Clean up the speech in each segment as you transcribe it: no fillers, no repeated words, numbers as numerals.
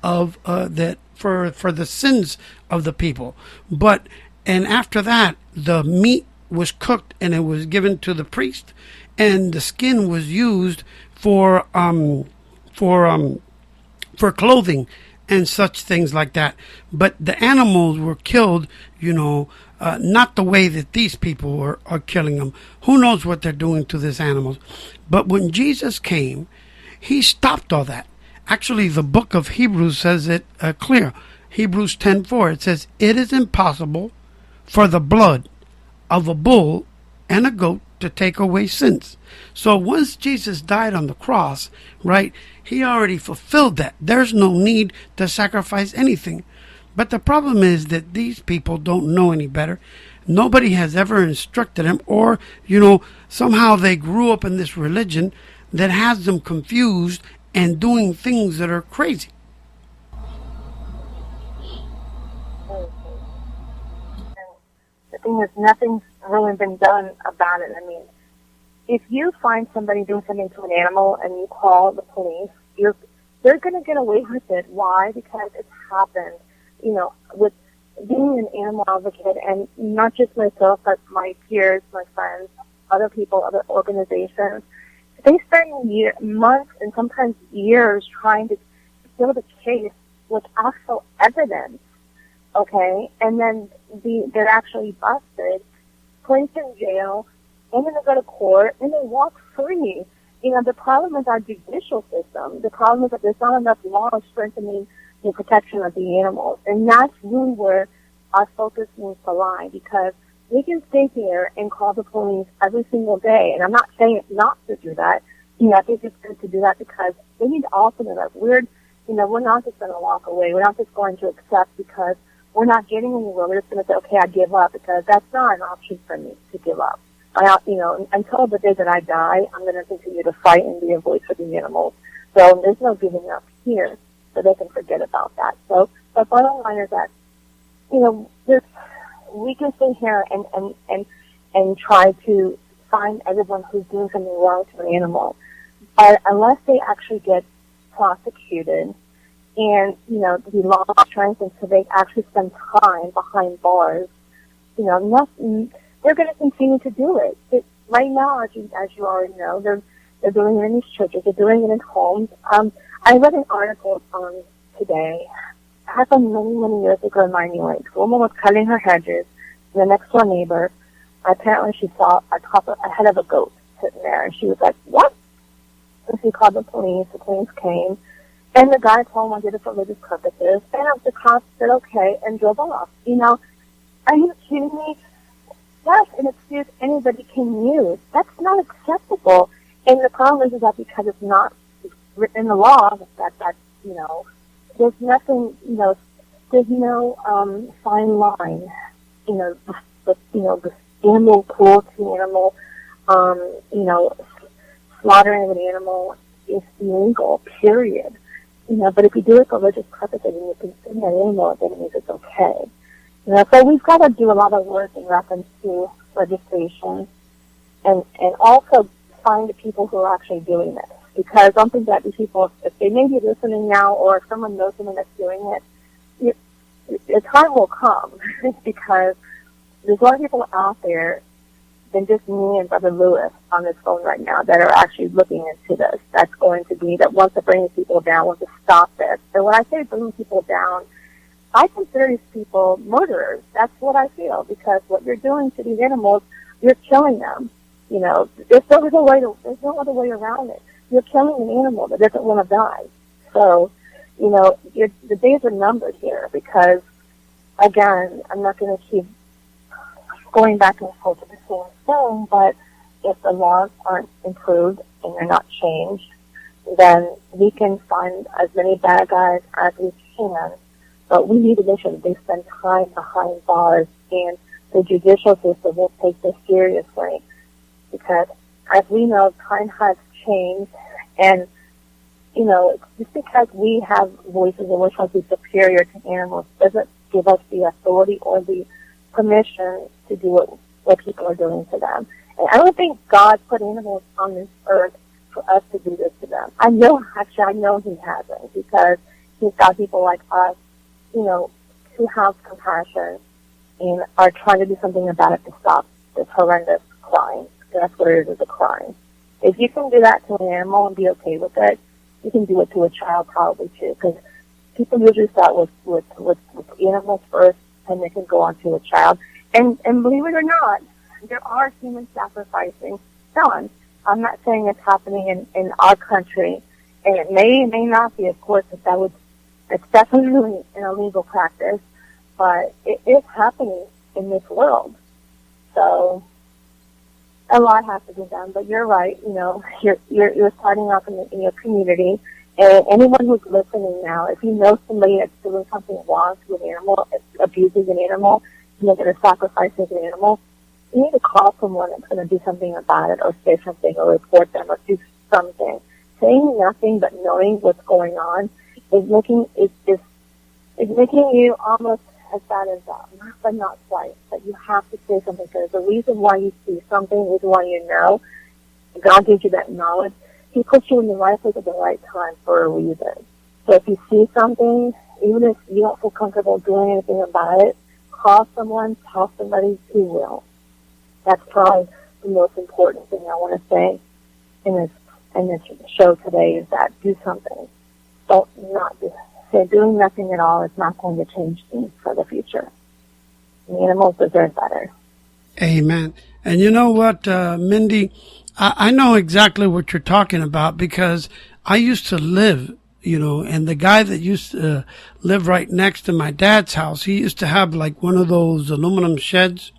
of that for the sins of the people. But and after that, the meat was cooked and it was given to the priest, and the skin was used for for um for clothing and such things like that. But the animals were killed, not the way that these people are killing them. Who knows what they're doing to these animals? But when Jesus came, he stopped all that. Actually, the book of Hebrews says it clear. Hebrews 10:4. It says, "It is impossible for the blood of a bull and a goat to take away sins." So once Jesus died on the cross, right, he already fulfilled that. There's no need to sacrifice anything. But the problem is that these people don't know any better. Nobody has ever instructed them, or, somehow they grew up in this religion that has them confused and doing things that are crazy. The thing is, nothing's really been done about it. I mean, if you find somebody doing something to an animal and you call the police, they're going to get away with it. Why? Because it's happened. With being an animal advocate, and not just myself, but my peers, my friends, other people, other organizations, they spend months and sometimes years trying to build a case with actual evidence. Okay, and then they're actually busted, placed in jail, and then they go to court, and they walk free. The problem is our judicial system. The problem is that there's not enough law strengthening the protection of the animals, and that's really where our focus needs to lie, because we can stay here and call the police every single day, and I'm not saying not to do that. I think it's good to do that because they need to also know that we're not just going to walk away. We're not just going to accept because we're not getting anywhere. We're just going to say, okay, I give up, because that's not an option for me to give up. Until the day that I die, I'm going to continue to fight and be a voice for the animals. So there's no giving up here, so they can forget about that. So the bottom line is that, we can sit here and try to find everyone who's doing something wrong to an animal. But unless they actually get prosecuted and, the law strengthened so they actually spend time behind bars, nothing, they're going to continue to do it. Right now, as you already know, they're doing it in these churches. They're doing it in homes. I read an article today. It happened many, many years ago in Miami Lakes. A woman was cutting her hedges, and the next door neighbor, apparently she saw a head of a goat sitting there, and she was like, "What?" So she called the police. The police came, and the guy told them I did it for religious purposes, and the cops said okay and drove off. Are you kidding me? That's an excuse anybody can use. That's not acceptable. And the problem is that because it's not written in the law, that there's nothing, there's no fine line. The animal cruelty, animal, slaughtering of an animal is illegal, period. But if you do it for religious purposes and you consume an animal, then it means it's okay. So we've got to do a lot of work in reference to legislation and also find the people who are actually doing this. Because I don't think that these people, if they may be listening now or if someone knows someone that's doing it, the time will come because there's a lot of people out there than just me and Brother Lewis on this phone right now that are actually looking into this. That's going to be, that wants to bring people down, wants to stop this. And when I say bringing people down, I consider these people murderers. That's what I feel, because what you're doing to these animals, you're killing them. There's no other way around it. You're killing an animal that doesn't want to die. So, the days are numbered here because, again, I'm not going to keep going back and forth to the same thing, but if the laws aren't improved and they're not changed, then we can find as many bad guys as we can, but we need to make sure that they spend time behind bars and the judicial system will take this seriously, because as we know, time has changed, and just because we have voices and we're supposed to be superior to animals doesn't give us the authority or the permission to do what people are doing to them. And I don't think God put animals on this earth for us to do this to them. I know He hasn't, because He you've got people like us, who have compassion and are trying to do something about it to stop this horrendous crime. That's what it is a crime. If you can do that to an animal and be okay with it, you can do it to a child probably too, because people usually start with animals first, and they can go on to a child. And believe it or not, there are human sacrificing done. I'm not saying it's happening in our country, and it may not be, of course, but it's definitely an illegal practice, but it is happening in this world. So a lot has to be done, but you're right. You're starting off in your community, and anyone who's listening now, if you know somebody that's doing something wrong to an animal, abusing an animal, they're going to sacrifice an animal, you need to call someone that's going to do something about it, or say something, or report them, or do something. Saying nothing but knowing what's going on is making you almost as bad as them, but not quite. But you have to say something, because the reason why you see something is why you know. God gives you that knowledge. He puts you in the right place at the right time for a reason. So if you see something, even if you don't feel comfortable doing anything about it, call someone, tell somebody who will. That's probably the most important thing I want to say in this show today, is that do something. Doing nothing at all is not going to change things for the future. The animals deserve better. Amen. And you know what, Mindy? I know exactly what you're talking about, because I used to live, and the guy that used to live right next to my dad's house, he used to have like one of those aluminum sheds.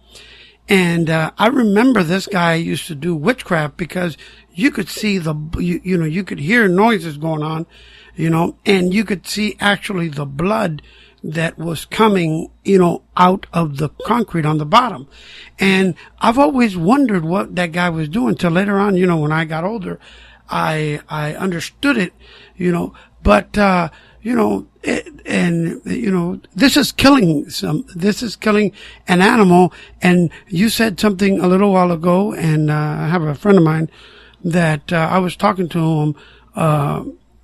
And I remember this guy used to do witchcraft, because you could see you could hear noises going on, and you could see actually the blood that was coming, out of the concrete on the bottom. And I've always wondered what that guy was doing till later on, when I got older, I understood it, but, this is killing an animal. And you said something a little while ago, and I have a friend of mine that I was talking to him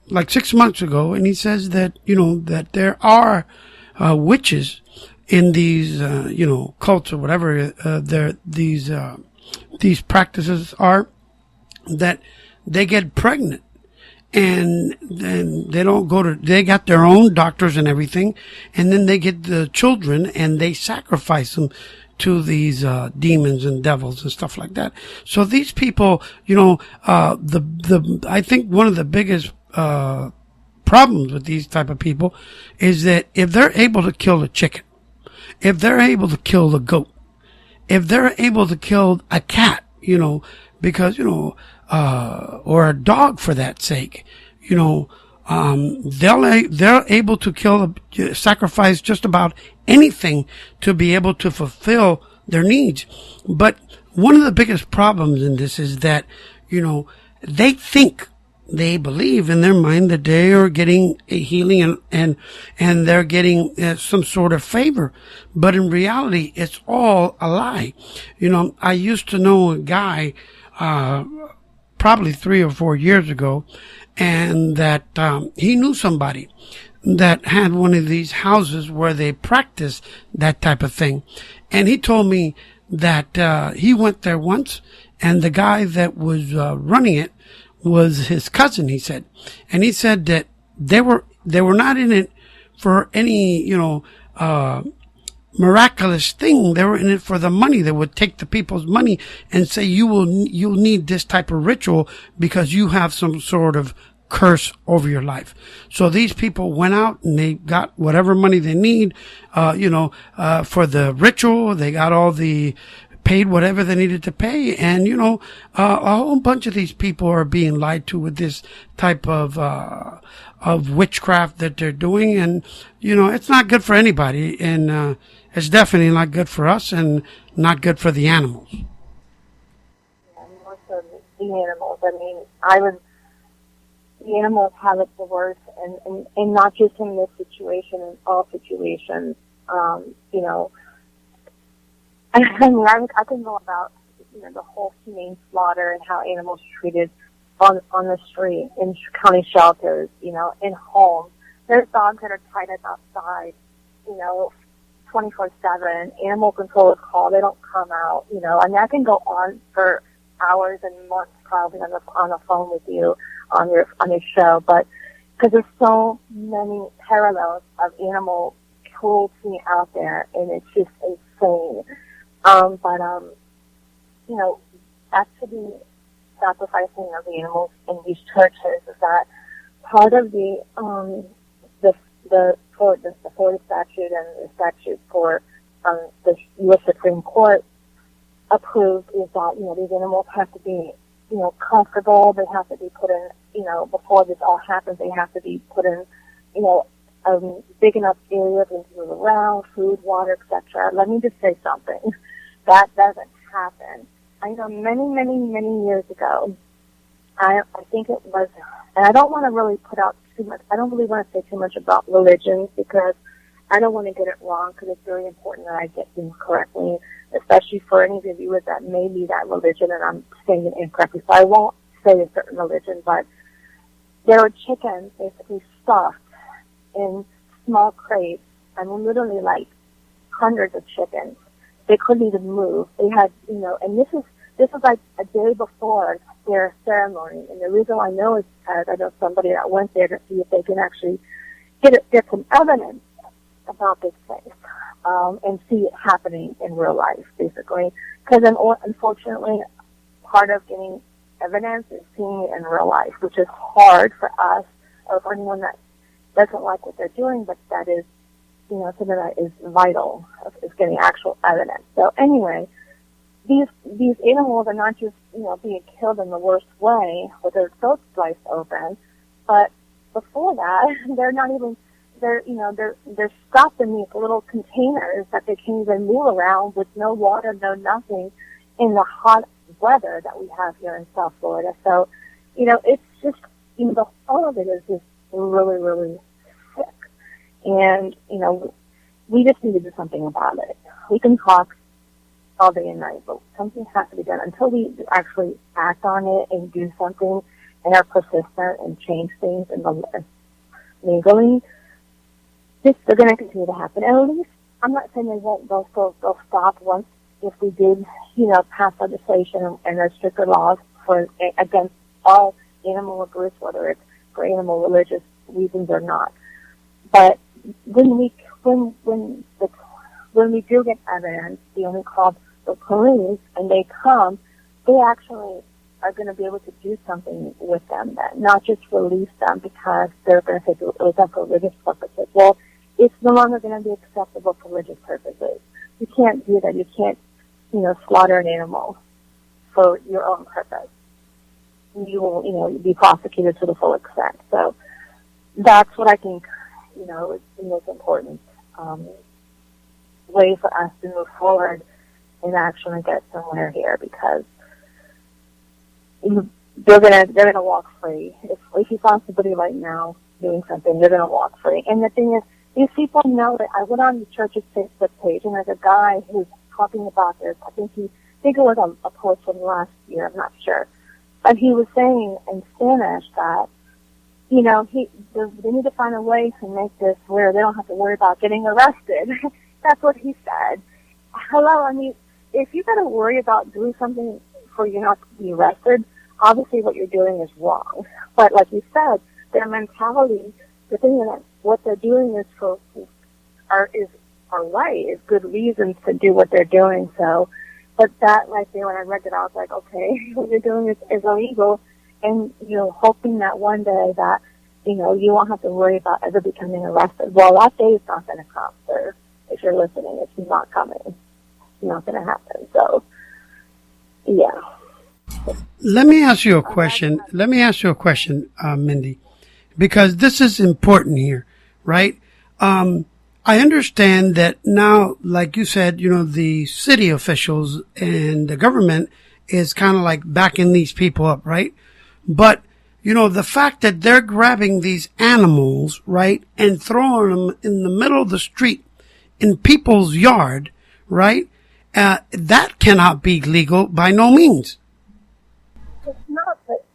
like 6 months ago, and he says that that there are witches in these cults or whatever these practices are, that they get pregnant. And then they got their own doctors and everything. And then they get the children and they sacrifice them to these, demons and devils and stuff like that. So these people, I think one of the biggest, problems with these type of people is that if they're able to kill a chicken, if they're able to kill the goat, if they're able to kill a cat, because, or a dog for that sake, they're able to sacrifice just about anything to be able to fulfill their needs. But one of the biggest problems in this is that, they believe in their mind that they are getting a healing and they're getting some sort of favor. But in reality, it's all a lie. I used to know a guy, probably 3 or 4 years ago, and that he knew somebody that had one of these houses where they practice that type of thing. And he told me that he went there once, and the guy that was running it was his cousin, he said. And he said that they were not in it for any, miraculous thing. They were in it for the money. They would take the people's money and say, you'll need this type of ritual because you have some sort of curse over your life. So these people went out and they got whatever money they need, for the ritual. They got paid whatever they needed to pay. And, a whole bunch of these people are being lied to with this type of witchcraft that they're doing. And, it's not good for anybody. And, it's definitely not good for us and not good for the animals. Yeah, more so the animals. The animals have it the worst, and not just in this situation, in all situations. I can know about, the whole humane slaughter and how animals are treated on the street, in county shelters, in homes. There's dogs that are tied up outside, 24/7. Animal control is called. They don't come out, and that can go on for hours and months probably on the phone with you on your show, but because there's so many parallels of animal cruelty out there, and it's just insane. Back to the sacrificing of the animals in these churches is that part of the Florida statute and the statute for the U.S. Supreme Court approved is that these animals have to be comfortable. They have to be put in before this all happens. They have to be put in big enough areas to move around, food, water, etc. Let me just say something. That doesn't happen. I know many years ago, I think it was, and I don't want to really put out too much, I don't really want to say too much about religions because I don't want to get it wrong because it's very important that I get things correctly, especially for any of the viewers that may be that religion and I'm saying it incorrectly. So I won't say a certain religion, but there were chickens basically stuffed in small crates, literally like hundreds of chickens. They couldn't even move. They had, and this was like a day before their ceremony. And the reason I know is because I know somebody that went there to see if they can actually get some evidence about this place and see it happening in real life, basically. Because unfortunately, part of getting evidence is seeing it in real life, which is hard for us or for anyone that doesn't like what they're doing, but that is something that is vital, is getting actual evidence. So anyway, these animals are not just, being killed in the worst way with their throats sliced open, but before that, they're stuffed in these little containers that they can't even move around with no water, no nothing in the hot weather that we have here in South Florida. So, it's just, all of it is just really, really sick. And, we just need to do something about it. We can talk all day and night, but something has to be done until we actually act on it and do something and are persistent and change things legally. They're going to continue to happen. And at least, I'm not saying they'll stop once if we did, pass legislation and there's stricter laws against all animal abuse, whether it's for animal religious reasons or not. But when we do get evidence, we only call the police and they come, they actually are going to be able to do something with them then, not just release them because they're going to say it was done for religious purposes. Well, it's no longer going to be acceptable for religious purposes. You can't do that. You can't, slaughter an animal for your own purpose. You will, be prosecuted to the full extent. So that's what I think, is the most important way for us to move forward and actually get somewhere here, because they're gonna walk free. If you saw somebody right now doing something, they're gonna walk free. And the thing is, these people know that I went on the church's Facebook page, and there's a guy who's talking about this. I think it was a post from last year. I'm not sure, but he was saying in Spanish that they need to find a way to make this where they don't have to worry about getting arrested. That's what he said. Hello, I mean, if you got to worry about doing something for you not to be arrested, obviously what you're doing is wrong. But like you said, their mentality, the thing that what they're doing is right, is good reasons to do what they're doing. So, but that right there, when I read it, I was like, okay, what you're doing is illegal, and hoping that one day that you won't have to worry about ever becoming arrested. Well, that day is not going to come, sir. If you're listening, it's not coming. It's not going to happen. So, yeah. Let me ask you a question. Mindy, because this is important here, right? I understand that now, like you said, the city officials and the government is kind of like backing these people up, right? But, the fact that they're grabbing these animals, right, and throwing them in the middle of the street in people's yard, right, that cannot be legal by no means. It's not, but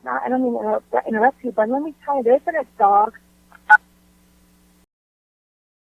I don't mean to interrupt you, but let me tell you, there's been a dog